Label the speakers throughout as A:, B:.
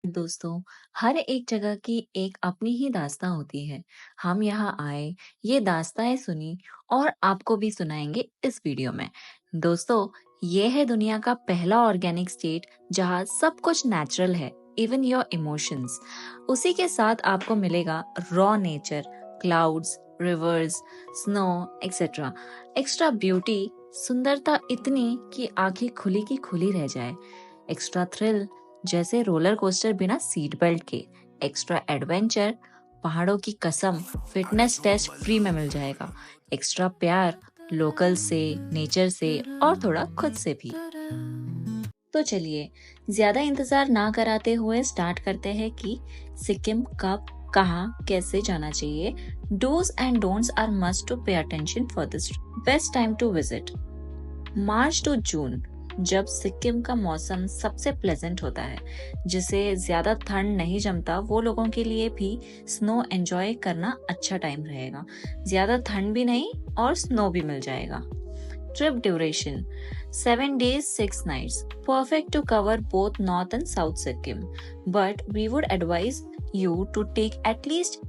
A: दोस्तों, हर एक जगह की एक अपनी ही दास्तां होती है। हम यहाँ आए, ये दास्ताएं सुनी और आपको भी सुनाएंगे इस वीडियो में। दोस्तों, ये है दुनिया का पहला ऑर्गेनिक स्टेट जहाँ सब कुछ नेचुरल है, इवन योर इमोशंस। उसी के साथ आपको मिलेगा raw nature, clouds, reverse, snow, etcetera. Extra beauty, सुंदरता इतनी कि आंखें खुली की खुली रह जाए। एक्स्ट्रा थ्रिल, जैसे रोलर कोस्टर बिना सीट बेल्ट के। एक्स्ट्रा एडवेंचर, पहाड़ों की कसम, फिटनेस टेस्ट फ्री में मिल जाएगा। एक्स्ट्रा प्यार, लोकल से, नेचर से और थोड़ा खुद से भी। तो चलिए, ज्यादा इंतजार ना कराते हुए स्टार्ट करते हैं कि सिक्किम कब, कहाँ, कैसे जाना चाहिए। Dos and don'ts are must to pay attention for this best time to visit. March to June, जब सिक्किम का मौसम सबसे प्लेजेंट होता है, जिसे ज्यादा ठंड नहीं जमता, वो लोगों के लिए भी स्नो एंजॉय करना अच्छा टाइम रहेगा। ज्यादा ठंड भी नहीं और स्नो भी मिल जाएगा। Trip duration 7 days 6 nights, perfect to cover both North and South Sikkim. But we would advise you to take at least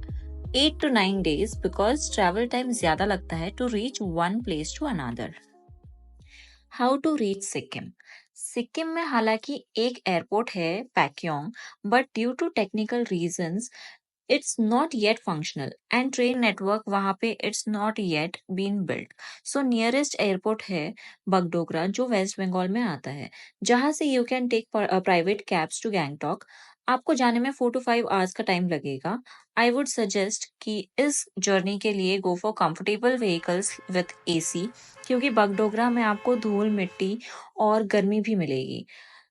A: 8 to 9 days because travel time ज्यादा लगता है to reach one place to another. How to reach Sikkim. Sikkim में हालांकि एक airport है, Pakyong, but due to technical reasons it's not yet functional and train network वहां पे it's not yet been built. So nearest airport है बगडोगरा, जो वेस्ट बंगाल में आता है, जहां से you can take private cabs to Gangtok. आपको जाने में 4 to 5 hours का टाइम लगेगा। आई वुड सजेस्ट कि इस जर्नी के लिए go for comfortable vehicles with AC, क्योंकि बगडोगरा में आपको धूल, मिट्टी और गर्मी भी मिलेगी।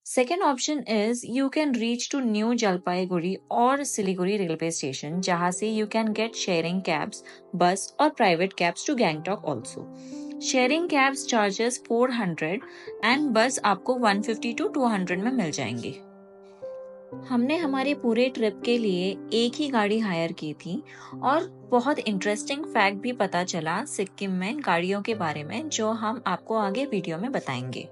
A: Second option is you can reach to New Jalpaiguri और सिलीगुड़ी रेलवे स्टेशन, जहां से you can get sharing cabs, bus और private cabs to Gangtok also. Sharing cabs charges 400 and bus आपको 150 to 200 में मिल जाएंगे। हमने हमारे पूरे ट्रिप के लिए एक ही गाड़ी हायर की थी और बहुत इंटरेस्टिंग फैक्ट भी पता चला सिक्किम में गाड़ियों के बारे में, जो हम आपको आगे वीडियो में बताएंगे।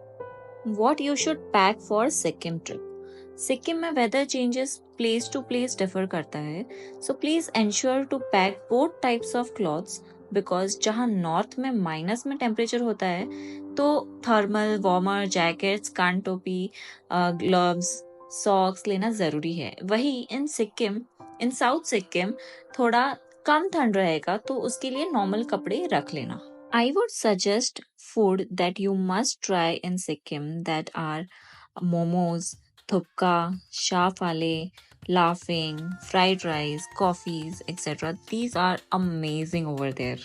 A: What you should pack for Sikkim trip. Sikkim में weather changes place to place differ करता है, so please ensure to pack both types of clothes, because जहाँ नॉर्थ में माइनस में टेम्परेचर होता है तो थर्मल वार्मर जैकेट्स, कान टोपी, ग्लव्स, सॉक्स लेना जरूरी है। वही इन साउथ सिक्किम थोड़ा कम ठंड रहेगा, तो उसके लिए नॉर्मल कपड़े रख लेना। I would suggest food that you must try in Sikkim, that are momos, thupka, shafale, laughing, fried rice, coffees, etc. These are amazing over there.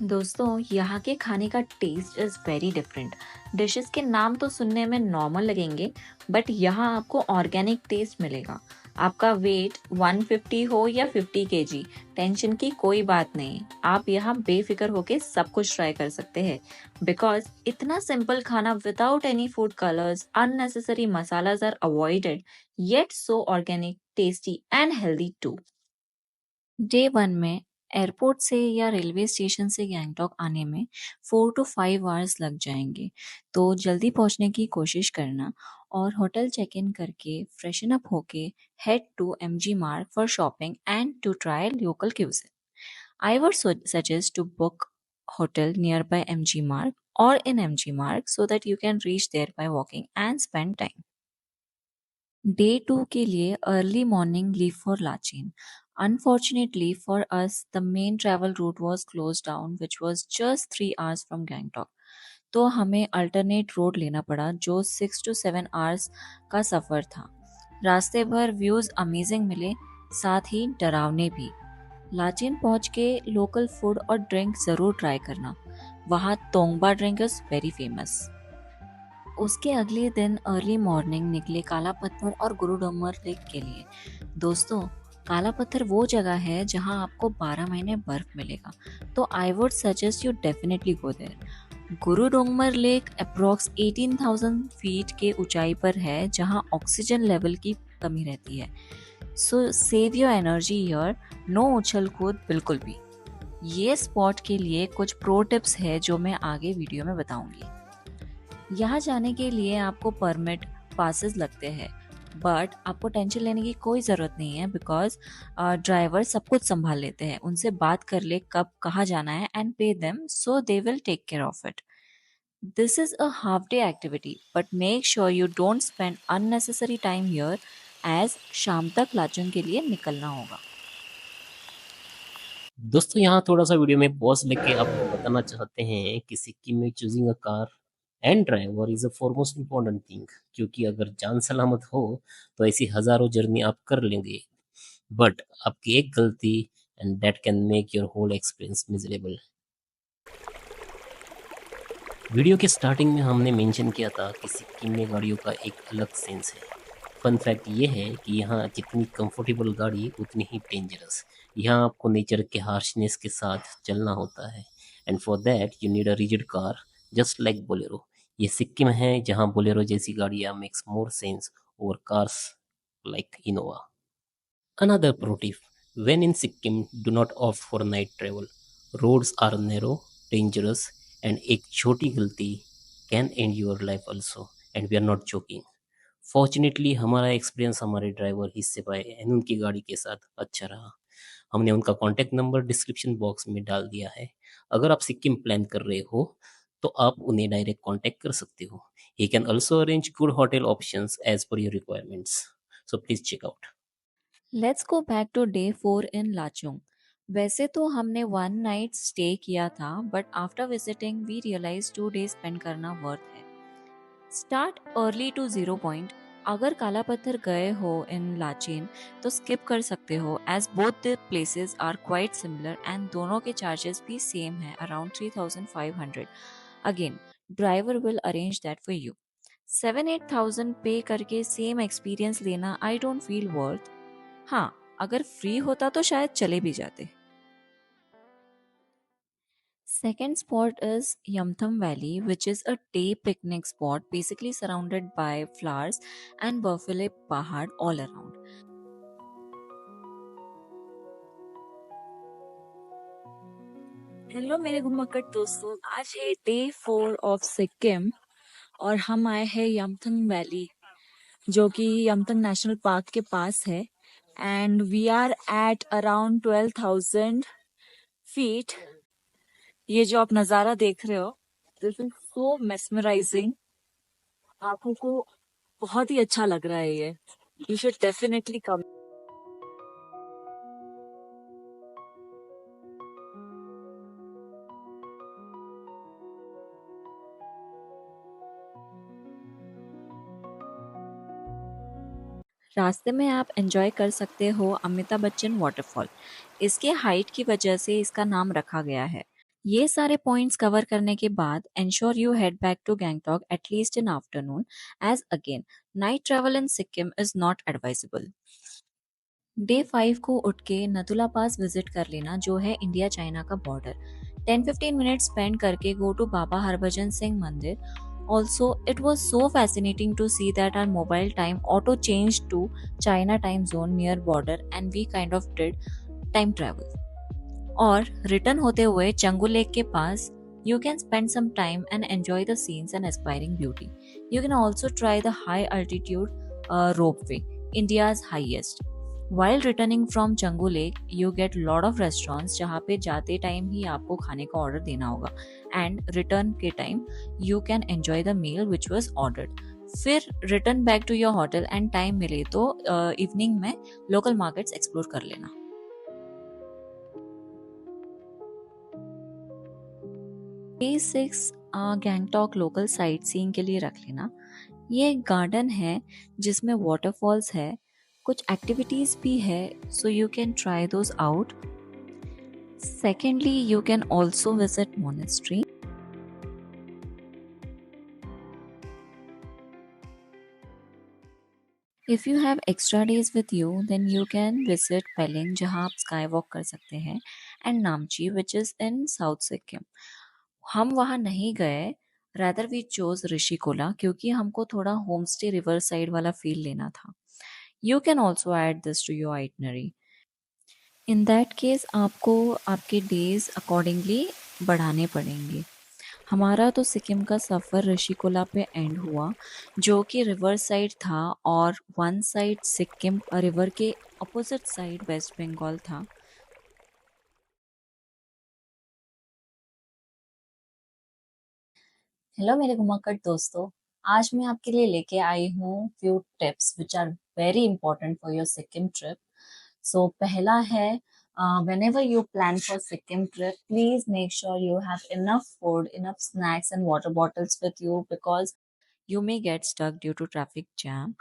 A: दोस्तों, यहाँ के खाने का taste is very different. Dishes के नाम तो सुनने में नॉर्मल लगेंगे, बट यहाँ आपको ऑर्गेनिक टेस्ट मिलेगा। आपका वेट 150 हो या 50 kg, टेंशन की कोई बात नहीं। आप यहाँ बेफिक्र होके सब कुछ ट्राई कर सकते हैं, बिकॉज इतना सिंपल खाना without any food colours, unnecessary masalas are avoided, yet so organic, tasty and healthy too. Day 1 में एयरपोर्ट से या रेलवे स्टेशन से गैंगटॉक आने में 4 to 5 hours लग जाएंगे, तो जल्दी पहुंचने की कोशिश करना और होटल चेक इन करके फ्रेशन अप होके head to MG Marg for shopping and to try local cuisine. I would suggest to book hotel nearby MG Marg और in MG Marg, so that you can reach there by walking and spend time. Day 2 के लिए early morning leave for Lachen. Unfortunately for us, the main travel route was closed down, which was just 3 hours from Gangtok. तो हमें alternate road लेना पड़ा, जो 6 to 7 hours का सफ़र था। रास्ते भर व्यूज़ अमेजिंग मिले, साथ ही डरावने भी। लाचेन पहुंच के लोकल फूड और ड्रिंक ज़रूर ट्राई करना। वहाँ तोंगबा ड्रिंक इज़ वेरी फेमस। उसके अगले दिन अर्ली मॉर्निंग निकले काला पत्थर और गुरु डोंगर लेक के लिए। दोस्तों, काला पत्थर वो जगह है जहां आपको 12 महीने बर्फ मिलेगा, तो I would suggest you definitely go there. Gurudongmar lake approx 18,000 feet के ऊंचाई पर है, जहां ऑक्सीजन लेवल की कमी रहती है। So save your energy here, no उछल कूद बिल्कुल भी। ये स्पॉट के लिए कुछ प्रो टिप्स है जो मैं आगे वीडियो में बताऊंगी। यहाँ जाने के लिए आपको परमिट, पासेस लगते हैं। बट आपको टेंशन लेने की कोई ज़रूरत नहीं है, बिकॉज ड्राइवर सब कुछ संभाल लेते हैं। उनसे बात कर ले कब कहाँ जाना है and pay them, so they will take care of it. This is a half day activity, but make sure you don't spend unnecessary time here, as शाम तक लाचुंग के लिए निकलना होगा।
B: दोस्तों यहाँ थोड़ा सा वीडियो में पॉज लेके आपको बताना चाहते हैं कि सिक्किम में choosing a car and driver is a foremost important thing, क्योंकि अगर जान सलामत हो तो ऐसी हजारों जर्नी आप कर लेंगे, बट आपकी एक गलती and that can make your whole experience miserable. Video के स्टार्टिंग में हमने मेंशन किया था कि सिक्किम में गाड़ियों का एक अलग सेंस है। फन फैक्ट ये है कि यहाँ जितनी कंफर्टेबल गाड़ी उतनी ही डेंजरस। यहाँ आपको नेचर के हार्शनेस के साथ चलना होता है, and for that you need a rigid car just like Bolero. ये सिक्किम है जहाँ बोलेरो जैसी गाड़ियाँ makes more sense over cars like Innova. Another pro tip: when in Sikkim, do not opt for night travel. Roads are narrow, dangerous, and एक छोटी गलती can end your life also. And we are not joking. Fortunately हमारा experience हमारे driver हिस्से पाए and उनकी गाड़ी के साथ अच्छा रहा। हमने उनका कॉन्टैक्ट नंबर डिस्क्रिप्शन बॉक्स में डाल दिया है। अगर आप सिक्किम प्लान कर रहे हो तो आप उन्हें डायरेक्ट कॉन्टैक्ट कर सकते हो। He can also arrange good hotel options as per your requirements, so please check out.
A: Let's go back to day 4 in Lachung. वैसे तो हमने 1 नाइट स्टे किया था, but after visiting we realise 2 days spend करना worth है। Start early to 0 point. अगर काला पत्थर गए हो इन लाचेन तो स्किप कर सकते हो, as both the places are quite similar and दोनों के चार्जेस भी सेम है, around 3500। Again, driver will arrange that for you. 7-8 thousand पे करके सेम एक्सपीरियंस लेना आई डोंट फील वर्थ। हाँ, अगर फ्री होता तो शायद चले भी जाते। Second spot is Yamtham Valley, which is a day picnic spot basically surrounded by flowers and Buffalo Pahad all around. Hello मेरे घुमक्कड़ दोस्तों, आज है डे 4 ऑफ सिक्किम और हम आए हैं यमथंग वैली, जो कि यमथंग नेशनल पार्क के पास है। And we are at around 12,000 feet. ये जो आप नज़ारा देख रहे हो, दिस इज सो मेस्मराइजिंग। आंखों को बहुत ही अच्छा लग रहा है ये। You should definitely come. रास्ते में आप एंजॉय कर सकते हो अमिताभ बच्चन वाटरफॉल। इसके हाइट की वजह से इसका नाम रखा गया है। ये सारे पॉइंट्स कवर करने के बाद ensure you head back to Gangtok at least in afternoon, as again night travel in Sikkim is not advisable. Day 5 को उठ के नथुला पास विजिट कर लेना, जो है इंडिया चाइना का बॉर्डर। 10-15 मिनट स्पेंड करके गो टू बाबा हरभजन सिंह मंदिर। Also, it was so fascinating to see that our mobile time auto changed to China time zone near border, and we kind of did time travel. और return होते हुए Changu lake के पास you can spend some time and enjoy the scenes and aspiring beauty. You can also try the high altitude ropeway, India's highest. While returning from Changu Lake, you get lot of restaurants जहाँ पे जाते time ही आपको खाने का order देना होगा, and return के time you can enjoy the meal which was ordered. फिर return back to your hotel and time मिले तो इवनिंग में लोकल मार्केट्स एक्सप्लोर कर लेना। Day 6 Gangtok local sightseeing के लिए रख लेना। ये एक गार्डन है जिसमें वाटरफॉल्स है, कुछ एक्टिविटीज भी है, so you can try those out. Secondly, you can also visit monastery. If you have extra days with you then you can visit Pelling, जहाँ आप स्काई वॉक कर सकते हैं, and Namchi which is in south Sikkim. हम वहाँ नहीं गए, रादर वी चोज ऋषिकोला, क्योंकि हमको थोड़ा होम स्टे रिवर साइड वाला फील लेना था। You can also add this to your itinerary. In that case आपको आपके डेज अकॉर्डिंगली बढ़ाने पड़ेंगे। हमारा तो सिक्किम का सफ़र ऋषिकोला पे एंड हुआ, जो कि रिवर साइड था और वन साइड सिक्किम रिवर के अपोजिट साइड वेस्ट बंगाल था। हेलो मेरे घुमक्कड़ दोस्तों, आज मैं आपके लिए लेके आई हूँ few tips which are very important for your Sikkim trip. So पहला है, whenever you plan for Sikkim trip, please make sure you have enough food, enough snacks and water bottles with you because you may get stuck due to traffic jam,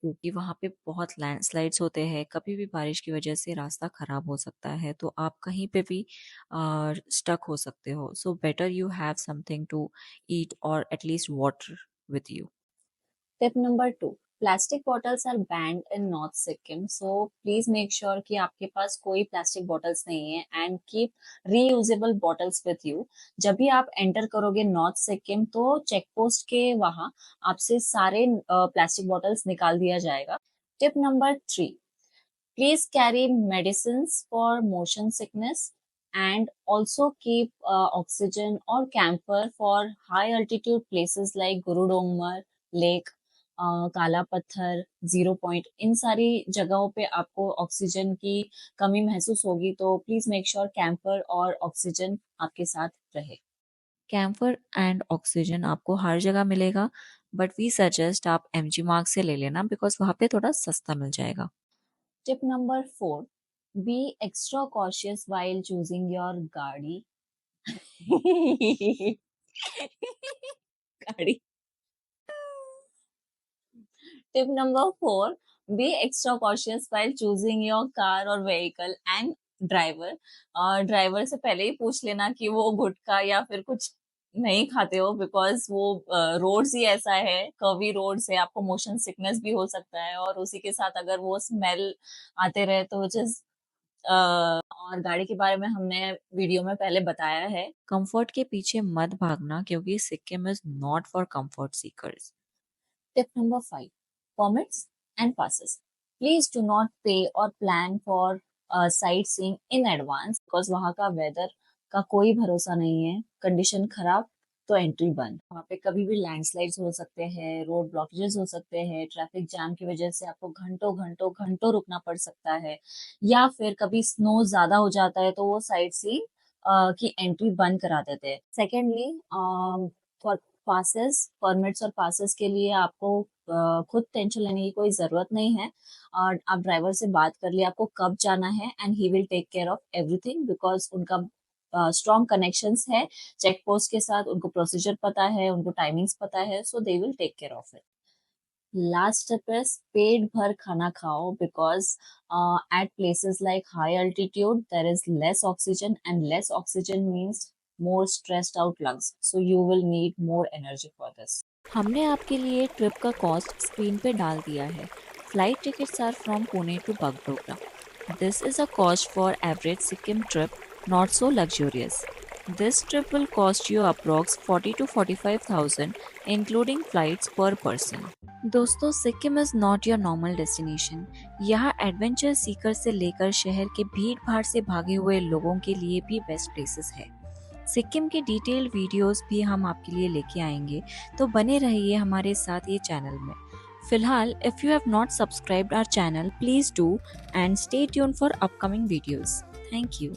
A: क्योंकि वहाँ पे बहुत landslides होते हैं, कभी भी बारिश की वजह से रास्ता खराब हो सकता है, तो आप कहीं पे भी स्टक हो सकते हो। So better you have something to eat और at least water with you. Tip number 2, plastic bottles are banned in north Sikkim, so please make sure कि आपके पास कोई प्लास्टिक बॉटल्स नहीं है and keep reusable bottles with you. जब भी आप एंटर करोगे नॉर्थ सिक्किम तो चेक पोस्ट के वहां आपसे सारे प्लास्टिक बॉटल्स निकाल दिया जाएगा। Tip number 3, please carry medicines for motion sickness and also keep oxygen or camphor for high altitude places like Guru Dongmar Lake, काला पत्थर, जीरो पॉइंट, इन सारी जगहों पे आपको ऑक्सीजन की कमी महसूस होगी, तो प्लीज मेक श्योर कैंपर और ऑक्सीजन आपके साथ रहे। कैंफर एंड ऑक्सीजन आपको हर जगह मिलेगा, बट वी सजेस्ट आप एमजी मार्क से ले लेना बिकॉज वहाँ पे थोड़ा सस्ता मिल जाएगा। Tip number 4, be extra cautious while choosing your गाड़ी। गाड़ी। Tip number 4, be extra cautious while choosing your car or vehicle and driver. Driver से पहले ही पूछ लेना कि वो गुटखा या फिर कुछ नहीं खाते हो, बिकॉज वो रोड्स ही ऐसा है, कर्वी रोड्स है, आपको मोशन सिकनेस भी हो सकता है और उसी के साथ अगर वो स्मेल आते रहे तो विच इज और गाड़ी के बारे में हमने वीडियो में पहले बताया है। कंफर्ट के पीछे मत भागना क्योंकि Sikkim is not for comfort seekers. Tip number 5, permits and passes. Please do not pay or plan for sightseeing in advance because वहाँ का वेदर का कोई भरोसा नहीं है, कंडीशन खराब तो एंट्री बंद। वहाँ पे कभी भी लैंडस्लाइड्स हो सकते हैं, रोड ब्लॉकेजेस हो सकते हैं, ट्रैफिक जाम की वजह से आपको घंटों घंटों घंटों रुकना पड़ सकता है, या फिर कभी स्नो ज्यादा हो जाता है तो वो साइड सीइंग की एंट्री बंद करा देते हैं। सेकेंडली, फॉर पासेस, परमिट्स और पासेस के लिए आपको खुद टेंशन लेने की कोई जरूरत नहीं है, और आप ड्राइवर से बात कर लिए आपको कब जाना है and he will take care of everything because उनका स्ट्रॉन्ग कनेक्शंस है चेक पोस्ट के साथ, उनको प्रोसीजर पता है, उनको टाइमिंग्स पता है, so they will take care of it. Last tip is पेट भर खाना खाओ because at places like high altitude there is less oxygen and less oxygen means more stressed out lungs, so you will need more energy for this. हमने आपके लिए trip का cost screen पे डाल दिया है। Flight tickets are from Pune to Bagdogra. This is a cost for average Sikkim trip, not so luxurious. This trip will cost you approx 40 to 45,000 including flights per person. दोस्तों, Sikkim is not your normal destination. यहाँ adventure seeker से लेकर शहर के भीड़ भाड़ से भागे हुए लोगों के लिए भी बेस्ट प्लेसेस है। सिक्किम के डिटेल्ड वीडियोस भी हम आपके लिए लेके आएंगे, तो बने रहिए हमारे साथ ये चैनल में। फिलहाल, if you have not subscribed our channel, please do and stay tune for upcoming videos. Thank you.